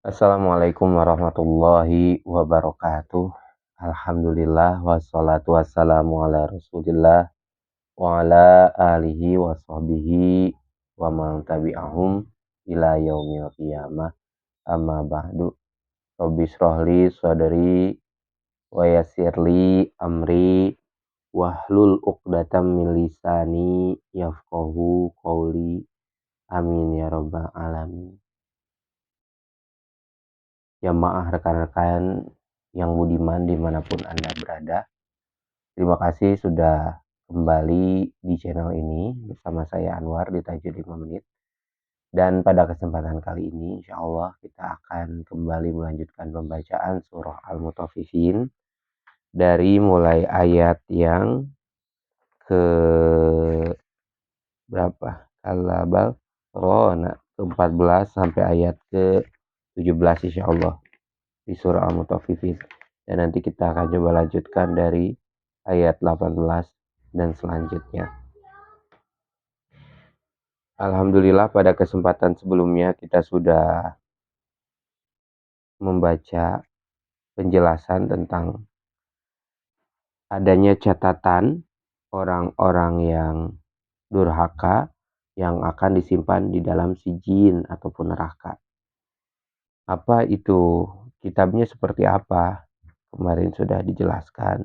Assalamualaikum warahmatullahi wabarakatuh. Alhamdulillah wassalatu wassalamu ala Rasulillah wa ala alihi wa sahbihi wa man tabi'ahum ila yaumil qiyamah. Amma ba'du. Rabbi shrahli sadri wa yassirli amri wahlul 'uqdatam min lisani yafqahu qawli. Amin ya rabbal alamin. Jamaah rekan-rekan yang budiman dimanapun Anda berada. Terima kasih sudah kembali di channel ini bersama saya Anwar di Tajul 5 Menit. Dan pada kesempatan kali ini insya Allah kita akan kembali melanjutkan pembacaan surah Al-Mutaffifin dari mulai ayat yang ke berapa? Kalabal Rona ke-14 sampai ayat ke-17 insya Allah di surah Al-Mutaffifin. Dan nanti kita akan coba lanjutkan dari ayat 18 dan selanjutnya. Alhamdulillah pada kesempatan sebelumnya kita sudah membaca penjelasan tentang adanya catatan orang-orang yang durhaka yang akan disimpan di dalam sijin ataupun neraka. Apa itu? Kitabnya seperti apa? Kemarin sudah dijelaskan.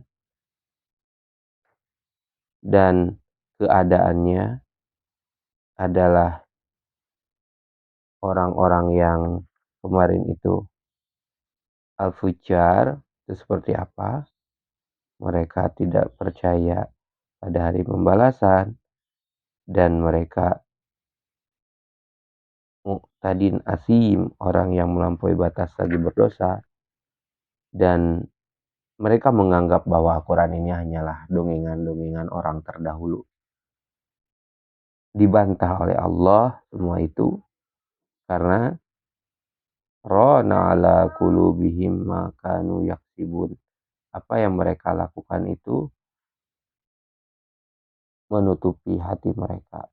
Dan keadaannya adalah orang-orang yang kemarin itu al-fujar itu seperti apa? Mereka tidak percaya pada hari pembalasan dan mereka mu'tadin asim, orang yang melampaui batas lagi berdosa, dan mereka menganggap bahwa Al-Quran ini hanyalah dongengan-dongengan orang terdahulu. Dibantah oleh Allah semua itu karena Rona ala qulubihim ma kanu yaksibun. Apa yang mereka lakukan itu menutupi hati mereka.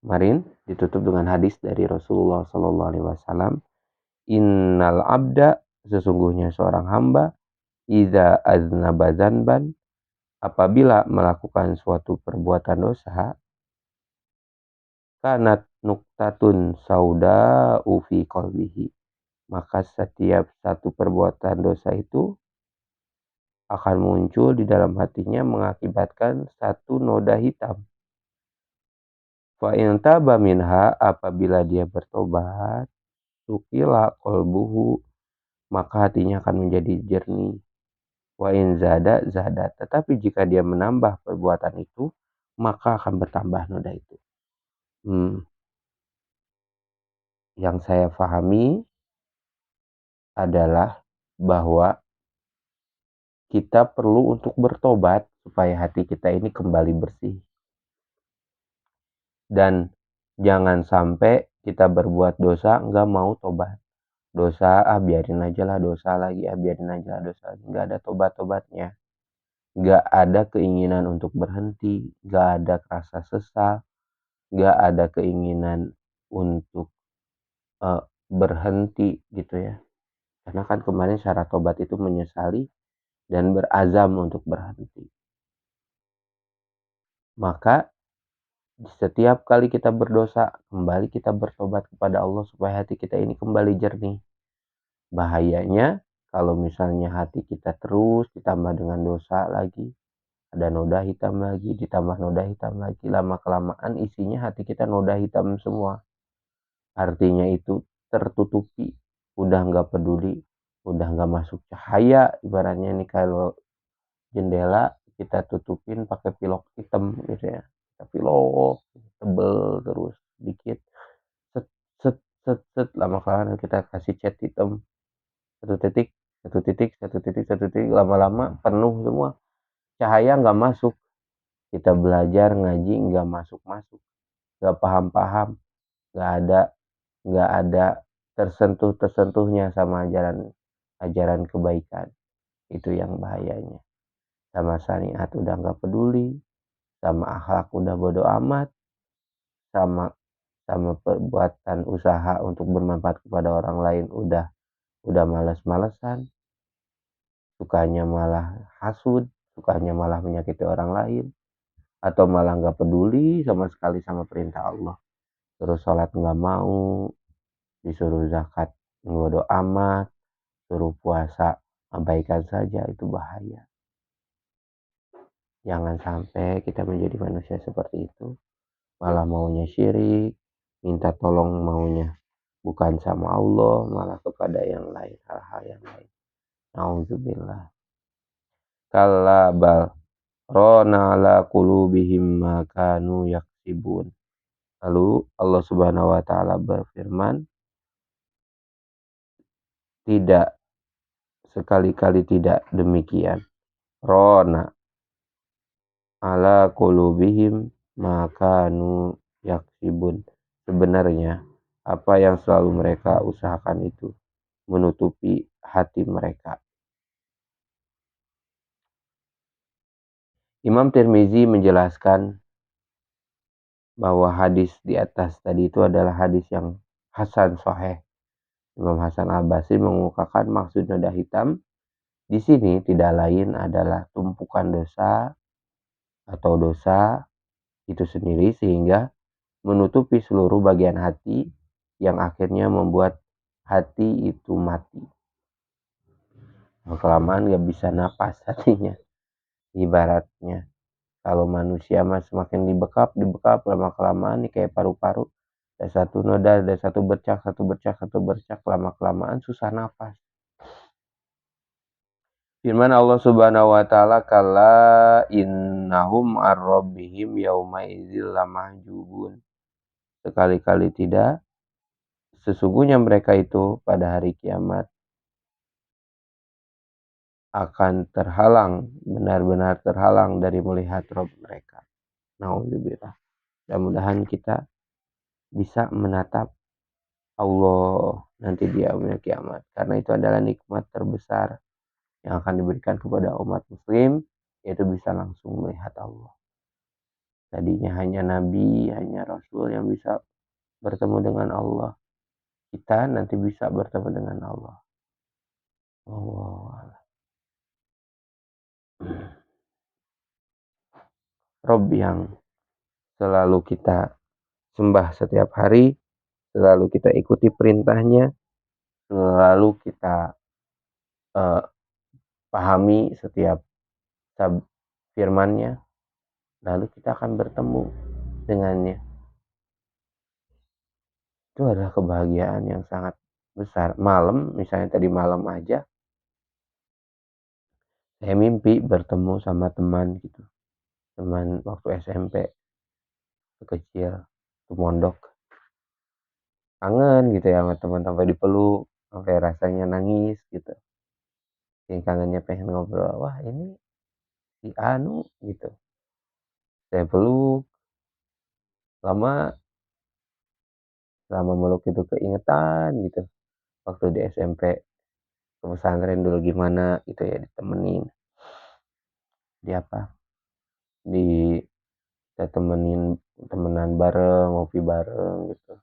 Kemarin ditutup dengan hadis dari Rasulullah Sallallahu Alaihi Wasallam. Innal abda, sesungguhnya seorang hamba, iza aznaba zanban, apabila melakukan suatu perbuatan dosa, kanat nuktatun sauda'u fi qalbihi, maka setiap satu perbuatan dosa itu akan muncul di dalam hatinya mengakibatkan satu noda hitam. Fa in taba minha, apabila dia bertobat, sukila qalbuhu, maka hatinya akan menjadi jernih. Wa in zada zada, tetapi jika dia menambah perbuatan itu, maka akan bertambah noda itu. Yang saya pahami adalah bahwa kita perlu untuk bertobat supaya hati kita ini kembali bersih. Dan jangan sampai kita berbuat dosa nggak mau tobat. Dosa, biarin aja lah dosa lagi, biarin aja lah dosa lagi. Nggak ada tobat-tobatnya. Nggak ada keinginan untuk berhenti, nggak ada rasa sesal, nggak ada keinginan untuk berhenti gitu ya. Karena kan kemarin syarat tobat itu menyesali dan berazam untuk berhenti. Maka setiap kali kita berdosa, kembali kita bertobat kepada Allah supaya hati kita ini kembali jernih. Bahayanya kalau misalnya hati kita terus ditambah dengan dosa lagi, ada noda hitam lagi, ditambah noda hitam lagi, lama-kelamaan isinya hati kita noda hitam semua. Artinya itu tertutupi, udah nggak peduli, udah nggak masuk cahaya. Ibaratnya nih kalau jendela kita tutupin pakai pilok hitam gitu ya, kita pilok tebel terus dikit, set set set set, lama kelamaan kita kasih cat hitam, satu titik satu titik satu titik satu titik, lama-lama penuh semua, cahaya nggak masuk, kita belajar ngaji nggak masuk nggak paham nggak ada tersentuhnya sama ajaran kebaikan. Itu yang bahayanya. Sama syariat udah nggak peduli, sama akhlak udah bodo amat, sama sama perbuatan usaha untuk bermanfaat kepada orang lain udah males-malesan, sukanya malah hasud, sukanya malah menyakiti orang lain, atau malah nggak peduli sama sekali sama perintah Allah. Terus sholat nggak mau, disuruh zakat bodo amat, suruh puasa abaikan saja, itu bahaya. Jangan sampai kita menjadi manusia seperti itu, malah maunya syirik, minta tolong maunya bukan sama Allah, malah kepada yang lain, hal-hal yang lain. Nauzubillah. Kalla bal rana ala qulubihim ma kanu yaksibun. Lalu Allah Subhanahu wa taala berfirman, tidak, sekali-kali tidak demikian. Rona ala qulubihim ma kanu yaksibun. Sebenarnya apa yang selalu mereka usahakan itu menutupi hati mereka. Imam Tirmizi menjelaskan bahwa hadis di atas tadi itu adalah hadis yang hasan sahih. Imam Hasan Al-Basri mengungkapkan maksud noda hitam di sini tidak lain adalah tumpukan dosa atau dosa itu sendiri sehingga menutupi seluruh bagian hati yang akhirnya membuat hati itu mati. Kelamaan gak bisa napas hatinya. Ibaratnya kalau manusia mah semakin dibekap lama kelamaan nih kayak paru-paru. Ada satu noda, ada satu bercak, lama kelamaan susah nafas. Firman Allah Subhanahu wa taala, kalla innahum ar-rabbihim yauma idzil lamahjubun. Sekali-kali tidak, sesungguhnya mereka itu pada hari kiamat akan terhalang, benar-benar terhalang dari melihat Rabb mereka. Nauzubillah. Mudah-mudahan kita bisa menatap Allah nanti di yaumil kiamat, karena itu adalah nikmat terbesar yang akan diberikan kepada umat muslim, yaitu bisa langsung melihat Allah. Tadinya hanya nabi, hanya rasul yang bisa bertemu dengan Allah. Kita nanti bisa bertemu dengan Allah. Allah. Rob yang selalu kita sembah setiap hari, selalu kita ikuti perintahnya, selalu kita pahami setiap firman-Nya, lalu kita akan bertemu dengannya. Itu adalah kebahagiaan yang sangat besar. Malam, misalnya tadi malam aja, saya mimpi bertemu sama teman gitu. Teman waktu SMP, kecil, itu mondok. Kangen gitu ya sama teman, sampai dipeluk, sampai rasanya nangis gitu. Yang kangennya pengen ngobrol, wah ini si Anu gitu. Saya peluk, lama meluk itu keingetan gitu. Waktu di SMP ke pesantren dulu gimana gitu ya, ditemenin. Di apa? Di kita temenan bareng, ngopi bareng gitu.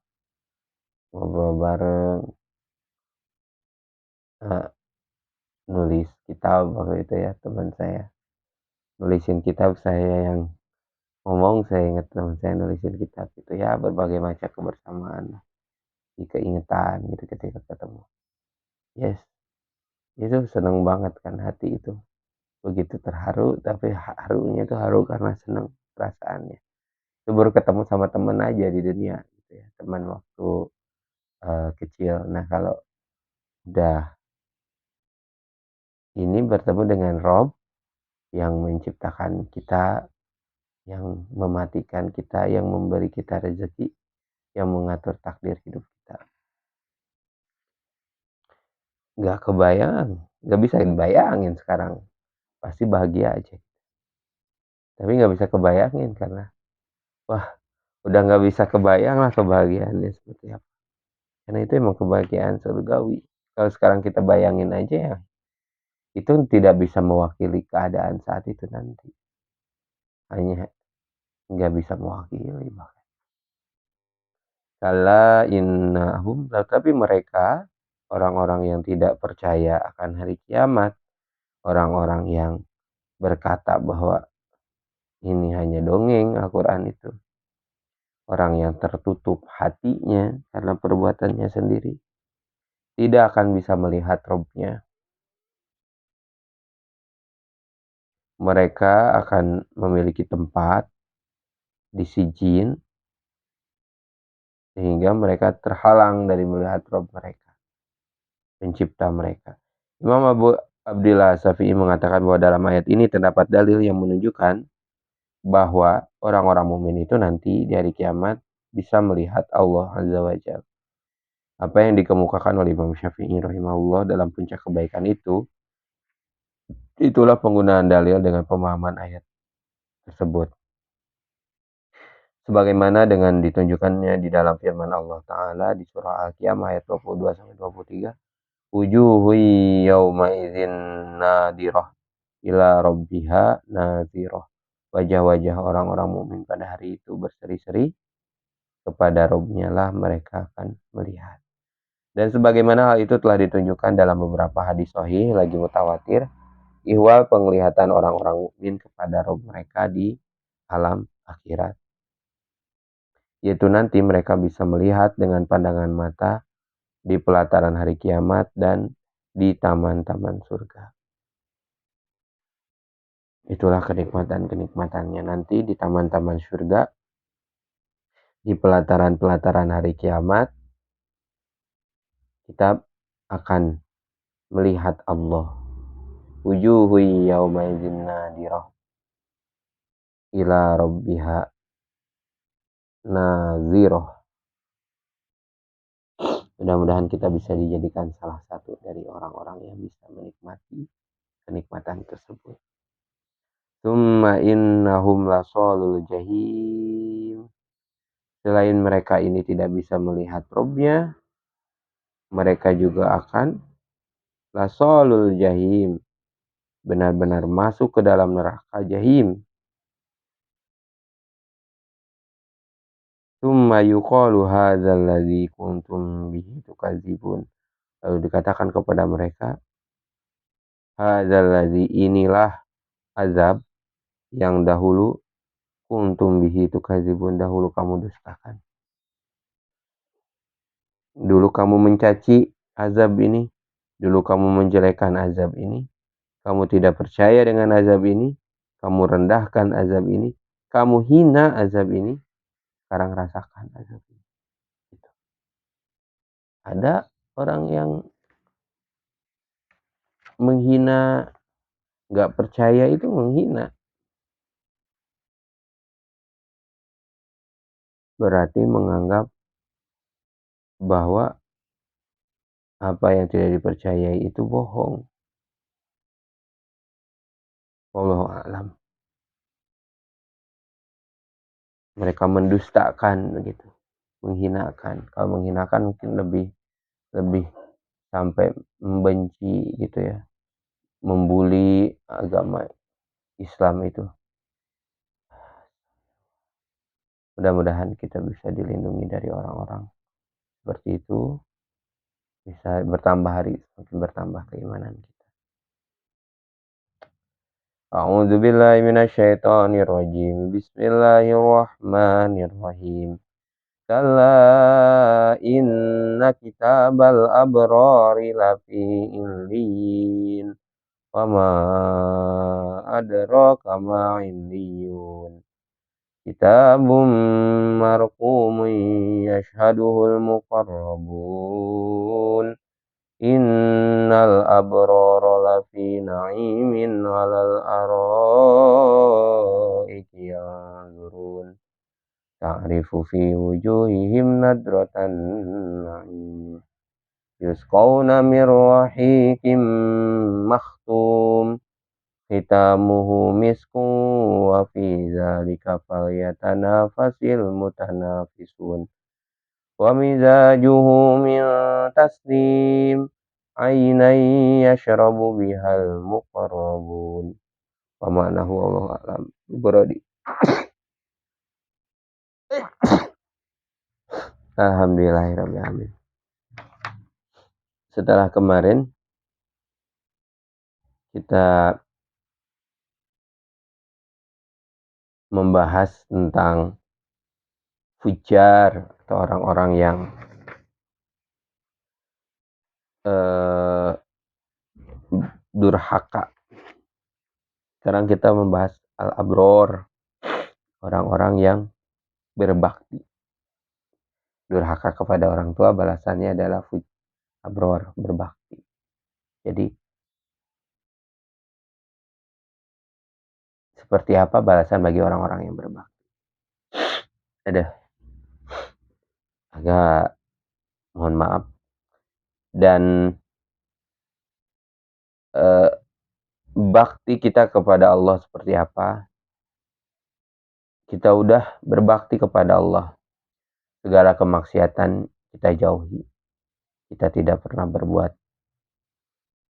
Ngobrol bareng. Nulis kitab waktu itu ya teman saya. Nulisin kitab, saya yang ngomong, saya ingat teman saya nulisin kitab itu ya, berbagai macam kebersamaan di keingetan gitu ketika ketemu. Yes, itu seneng banget kan hati itu. Begitu terharu, tapi harunya itu haru karena seneng perasaannya. Itu baru ketemu sama teman aja di dunia gitu ya, teman waktu kecil. Nah kalau udah ini bertemu dengan Rob yang menciptakan kita, yang mematikan kita, yang memberi kita rezeki, yang mengatur takdir hidup kita. Gak kebayang, gak bisa dibayangin sekarang. Pasti bahagia aja. Tapi gak bisa kebayangin karena, wah udah gak bisa kebayang lah kebahagiaannya seperti apa. Karena itu emang kebahagiaan surgawi. Kalau sekarang kita bayangin aja ya, itu tidak bisa mewakili keadaan saat itu nanti. Hanya nggak bisa mewakili bahkan. Kalla innahum, tetapi mereka, orang-orang yang tidak percaya akan hari kiamat, orang-orang yang berkata bahwa ini hanya dongeng Al-Quran itu, orang yang tertutup hatinya karena perbuatannya sendiri, tidak akan bisa melihat Robnya. Mereka akan memiliki tempat di sijin sehingga mereka terhalang dari melihat Rob mereka, pencipta mereka. Imam Abu Abdillah Syafi'i mengatakan bahwa dalam ayat ini terdapat dalil yang menunjukkan bahwa orang-orang mukmin itu nanti di hari kiamat bisa melihat Allah Azza wa Jalla. Apa yang dikemukakan oleh Imam Syafi'i rahimahullah dalam puncak kebaikan itu, itulah penggunaan dalil dengan pemahaman ayat tersebut. Sebagaimana dengan ditunjukkannya di dalam firman Allah Ta'ala di surah Al-Qiyamah ayat 22-23. Wujuhu yawma idzin nadirah ila rabbiha nadirah. Wajah-wajah orang-orang mukmin pada hari itu berseri-seri, kepada Robnya lah mereka akan melihat. Dan sebagaimana hal itu telah ditunjukkan dalam beberapa hadis sahih lagi mutawatir, ihwal penglihatan orang-orang mukmin kepada Rob mereka di alam akhirat. Yaitu nanti mereka bisa melihat dengan pandangan mata di pelataran hari kiamat dan di taman-taman surga. Itulah kenikmatan-kenikmatannya nanti di taman-taman surga, di pelataran-pelataran hari kiamat, kita akan melihat Allah. Wujuhu yawma idzin nadirah ila rabbiha nazirah. Mudah-mudahan kita bisa dijadikan salah satu dari orang-orang yang bisa menikmati kenikmatan tersebut. Tsumma innahum lasalul jahim. Selain mereka ini tidak bisa melihat Robnya, mereka juga akan lasalul jahim, benar-benar masuk ke dalam neraka jahim. Tsumma yuqalu hadzal ladzi kuntum bihi tukadzibun. Lalu dikatakan kepada mereka, hadzal ladzi, inilah azab yang dahulu kuntum bihi tukadzibun, dahulu kamu dustakan. Dulu kamu mencaci azab ini, dulu kamu menjelekkan azab ini, kamu tidak percaya dengan azab ini, kamu rendahkan azab ini, kamu hina azab ini, sekarang rasakan azab ini. Gitu. Ada orang yang menghina, gak percaya itu menghina. Berarti menganggap bahwa apa yang tidak dipercayai itu bohong. Wallahu a'lam. Mereka mendustakan begitu, menghinakan. Kalau menghinakan mungkin lebih sampai membenci gitu ya, membuli agama Islam itu. Mudah-mudahan kita bisa dilindungi dari orang-orang seperti itu, bisa bertambah hari, semakin bertambah keimanan kita. A'udzubillahi minasyaitonirrajim. Bismillahirrahmanirrahim. Kalla inna kitabal abrari lafi illin. Wa ma adraka ma illiyun. Kitabum marqumun yashhaduhul muqarrabun. Innal abrara lafi na'imin 'alal araiki yanzurun. Ta'rifu fi wujuhihim nadratan na'im. Yusqawna min rahiqim makhtum. Khitamuhu miskun wa fi dzalika falyatanafasil mutanafisun. Wa mizajuhu min tasnim. Ainan yashrabu bihal muqarrabun. Wa ma'nahu wallahu a'lam. Berodi. Alhamdulillahirabbil alamin. Setelah kemarin kita membahas tentang fujar atau orang-orang yang eh, durhaka. Sekarang kita membahas al-abror, orang-orang yang berbakti. Durhaka kepada orang tua balasannya adalah abror, berbakti. Jadi seperti apa balasan bagi orang-orang yang berbakti? Ada agak mohon maaf dan eh, bakti kita kepada Allah seperti apa? Kita udah berbakti kepada Allah, segala kemaksiatan kita jauhi. Kita tidak pernah berbuat,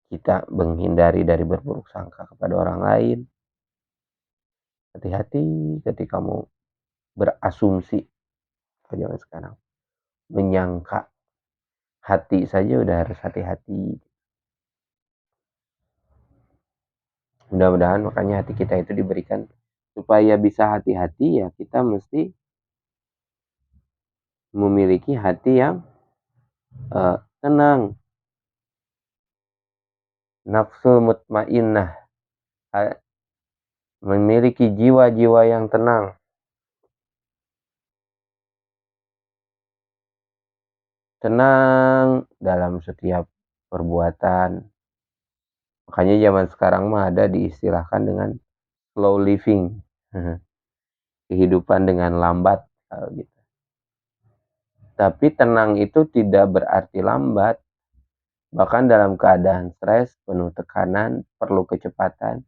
kita menghindari dari berburuk sangka kepada orang lain. Hati-hati ketika kamu berasumsi, zaman sekarang menyangka, hati saja udah harus hati-hati. Mudah-mudahan makanya hati kita itu diberikan supaya bisa hati-hati, ya kita mesti memiliki hati yang tenang, nafsul mutmainnah, memiliki jiwa-jiwa yang tenang. Tenang dalam setiap perbuatan. Makanya zaman sekarang mah ada diistilahkan dengan slow living. Kehidupan dengan lambat gitu. Tapi tenang itu tidak berarti lambat. Bahkan dalam keadaan stres, penuh tekanan, perlu kecepatan,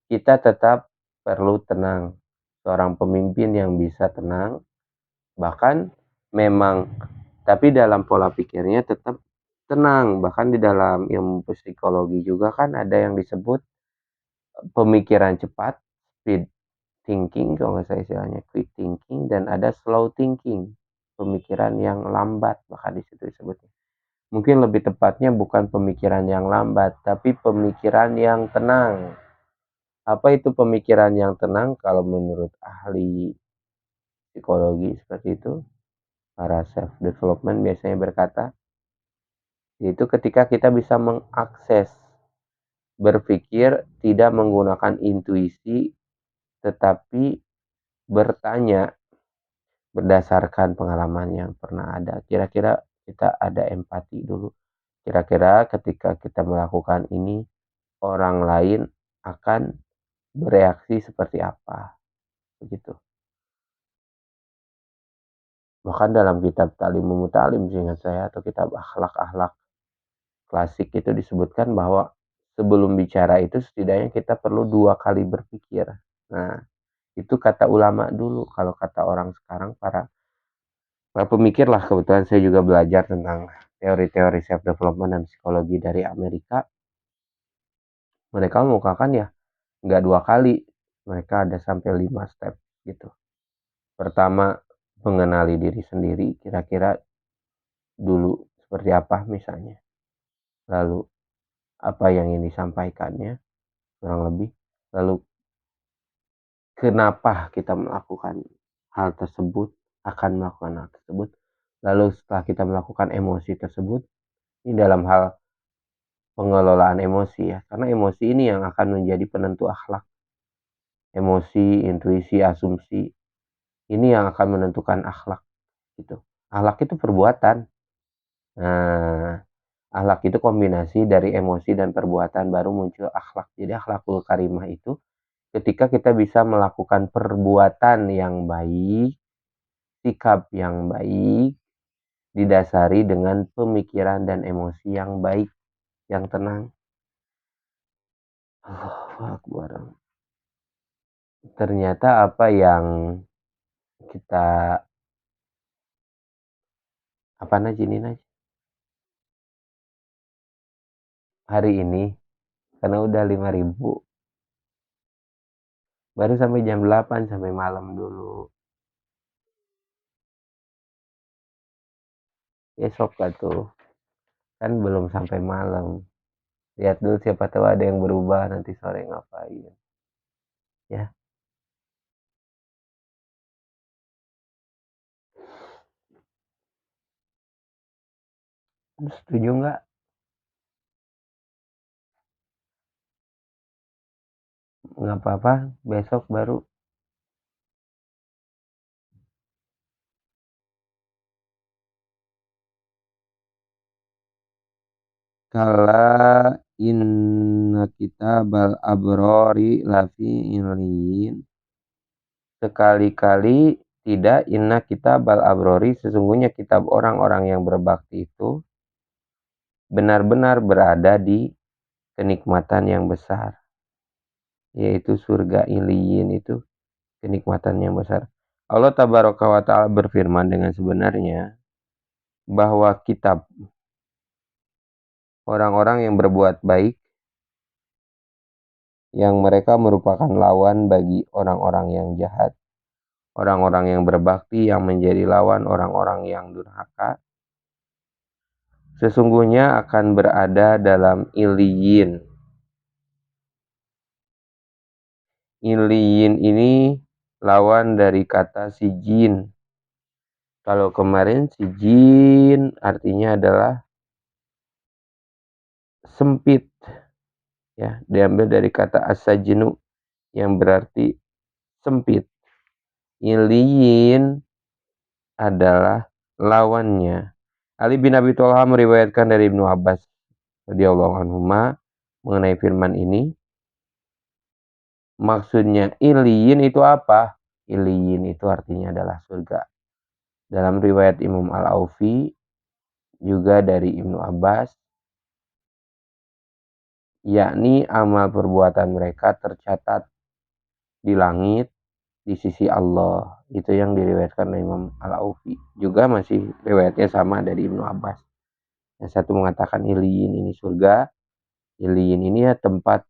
kita tetap perlu tenang. Seorang pemimpin yang bisa tenang, bahkan memang, tapi dalam pola pikirnya tetap tenang. Bahkan di dalam ilmu psikologi juga kan ada yang disebut pemikiran cepat, speed thinking, kalau nggak salah istilahnya quick thinking, dan ada slow thinking, pemikiran yang lambat, bahkan di situ disebutnya. Mungkin lebih tepatnya bukan pemikiran yang lambat, tapi pemikiran yang tenang. Apa itu pemikiran yang tenang? Kalau menurut ahli psikologi seperti itu, para self development biasanya berkata, yaitu ketika kita bisa mengakses, berpikir tidak menggunakan intuisi, tetapi bertanya berdasarkan pengalaman yang pernah ada. Kira-kira kita ada empati dulu. Kira-kira ketika kita melakukan ini, orang lain akan bereaksi seperti apa, begitu. Bahkan dalam kitab Ta'limul Muta'alim, seingat saya, atau kitab akhlak-akhlak klasik, itu disebutkan bahwa sebelum bicara itu setidaknya kita perlu 2 kali berpikir. Nah, itu kata ulama dulu. Kalau kata orang sekarang, para pemikir lah, kebetulan saya juga belajar tentang teori-teori self development dan psikologi dari Amerika. Mereka mengukakan ya nggak 2 kali, mereka ada sampai 5 step gitu. Pertama, mengenali diri sendiri, kira-kira dulu seperti apa misalnya, lalu apa yang ingin disampaikannya kurang lebih, lalu kenapa kita melakukan hal tersebut, akan melakukan hal tersebut, lalu setelah kita melakukan emosi tersebut, ini dalam hal pengelolaan emosi ya, karena emosi ini yang akan menjadi penentu akhlak. Emosi, intuisi, asumsi, ini yang akan menentukan akhlak gitu. Akhlak itu perbuatan. Nah, akhlak itu kombinasi dari emosi dan perbuatan, baru muncul akhlak. Jadi akhlakul karimah itu ketika kita bisa melakukan perbuatan yang baik, sikap yang baik, didasari dengan pemikiran dan emosi yang baik, yang tenang. Allahu Akbar. Ternyata apa yang kita, apa aja ini hari ini, karena udah 5.000, baru sampai jam 8 sampai malam dulu. besok tuh. Kan belum sampai malam. Lihat dulu siapa tahu ada yang berubah nanti sore ngapain. Ya, setuju nggak? Nggak apa-apa, besok baru. Kala inna kitabal abrori lafi ilin. Sekali-kali tidak, inna kitabal abrori, sesungguhnya kitab orang-orang yang berbakti itu benar-benar berada di kenikmatan yang besar, yaitu surga iliyin itu kenikmatan yang besar. Allah tabaraka wa ta'ala berfirman dengan sebenarnya bahwa kitab orang-orang yang berbuat baik yang mereka merupakan lawan bagi orang-orang yang jahat, orang-orang yang berbakti yang menjadi lawan orang-orang yang durhaka, sesungguhnya akan berada dalam iliyin. Iliyin ini lawan dari kata sijin. Kalau kemarin sijin artinya adalah sempit, ya, diambil dari kata asajinu yang berarti sempit. Iliyin adalah lawannya. Ali bin Abi Thalib meriwayatkan dari Ibnu Abbas radhiyallahu anhuma mengenai firman ini. Maksudnya iliyin itu apa? Iliyin itu artinya adalah surga. Dalam riwayat Imam Al-Aufi juga dari Ibnu Abbas, yakni amal perbuatan mereka tercatat di langit di sisi Allah. Itu yang diriwayatkan oleh Imam Al-Aufi. Juga masih riwayatnya sama dari Ibnu Abbas. Yang satu mengatakan iliyin ini surga, iliyin ini ya tempat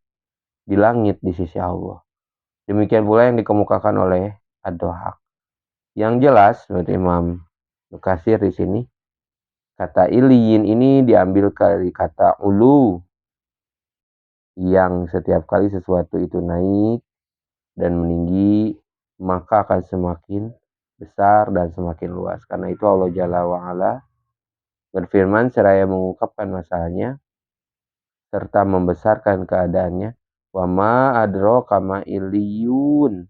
di langit di sisi Allah. Demikian pula yang dikemukakan oleh Ad-Dhahak. Yang jelas menurut Imam Nukasir di sini, kata iliyin ini diambil dari kata ulu, yang setiap kali sesuatu itu naik dan meninggi, maka akan semakin besar dan semakin luas. Karena itu Allah Jalla wa'ala berfirman seraya mengungkapkan masalahnya serta membesarkan keadaannya. Wa ma adraka ma iliyun.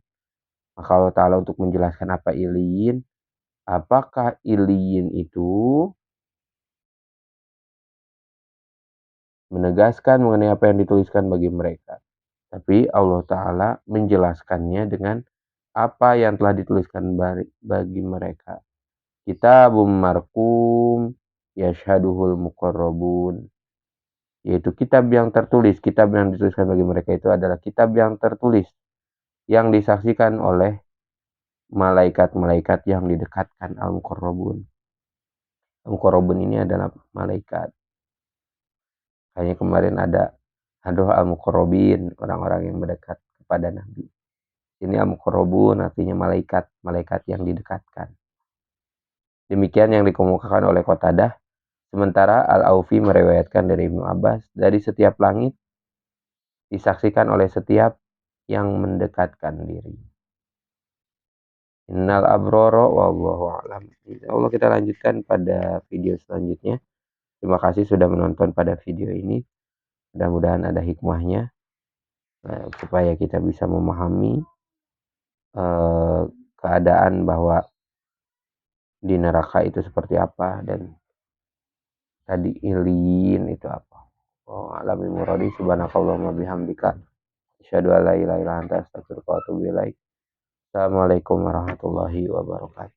Maka Allah Ta'ala untuk menjelaskan apa iliyin. Apakah iliyin itu menegaskan mengenai apa yang dituliskan bagi mereka. Tapi Allah Ta'ala menjelaskannya dengan apa yang telah dituliskan bagi mereka. Kitabum markum yashhaduhul muqarrabun. Yaitu kitab yang tertulis. Kitab yang dituliskan bagi mereka itu adalah kitab yang tertulis, yang disaksikan oleh malaikat-malaikat yang didekatkan, al-muqarrabun. Al-muqarrabun ini adalah malaikat. Kayaknya kemarin ada al-muqarrabin, orang-orang yang mendekat kepada Nabi. Ini al-muqarrabun artinya malaikat, malaikat yang didekatkan. Demikian yang dikemukakan oleh Qatadah. Sementara Al-Aufi meriwayatkan dari Ibnu Abbas, dari setiap langit disaksikan oleh setiap yang mendekatkan diri. Innal abroro wallahu a'lam. Insyaallah kita lanjutkan pada video selanjutnya. Terima kasih sudah menonton pada video ini. Mudah-mudahan ada hikmahnya supaya kita bisa memahami keadaan bahwa di neraka itu seperti apa dan tadi iliyin itu apa. Oh, alami muradi subhanakallahumma bihamdika asyhadu an la ilaha illa anta astaghfiruka wa atubu ilaik. Assalamualaikum warahmatullahi wabarakatuh.